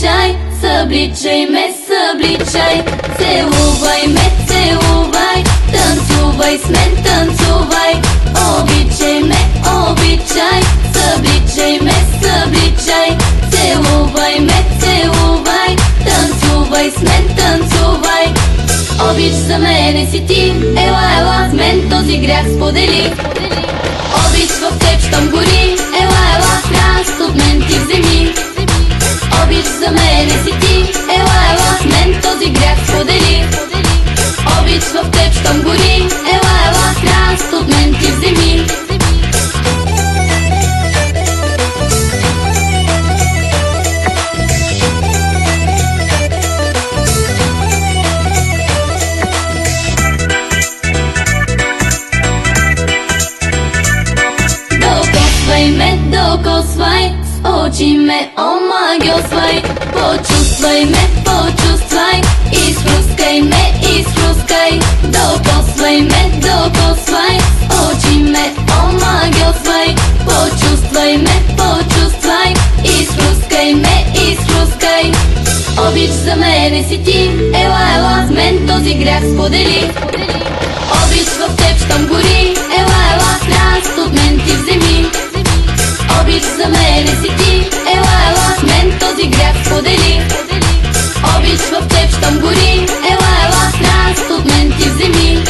обичай, събличай ме, събличай. Целувай ме, целувай, танцувай с мен, танцувай. Обичай ме, обичай, събличай ме, събличай. Целувай ме, целувай, танцувай с мен, танцувай. Обич за мене си ти, ела, ела, с мен този грях сподели. Обич в теб щом гори, ела, ела, храст от мен ти вземи. Обич за мене си ти, ела, ела, с мен този грях сподели. Обич в теб щом гори, ела, ела, храст от мен ти вземи. Докосвай, с очи ме омагьосвай. Почувствай ме, почувствай, изхрускай ме, изхрускай. Докосвай ме, докосвай, с очи ме омагьосвай. Почувствай ме, почувствай, изхрускай ме, изхрускай. Обич за мене си ти, ела, ела, с мен този грях сподели. Обич в теб щом гори, ела, ела, храст от мен ти вземи. Обич за мене си ти, ела, ела, с мен този грях сподели. Обич в теб щом гори, ела, ела, храст от мен ти вземи.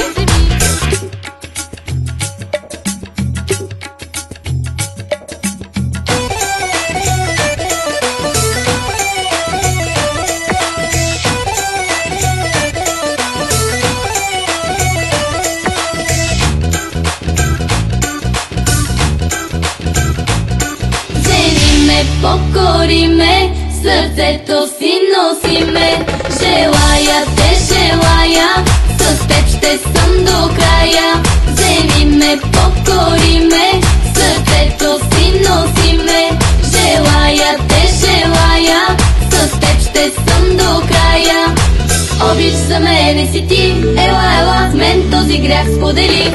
Покори ме, сърцето си носи ме. Желая те, желая, с теб ще съм до края. Вземи ме, покори ме, сърцето си носи ме. Желая те, желая, с теб ще съм до края. Обич за мене си ти, ела, ела, с мен този грях сподели.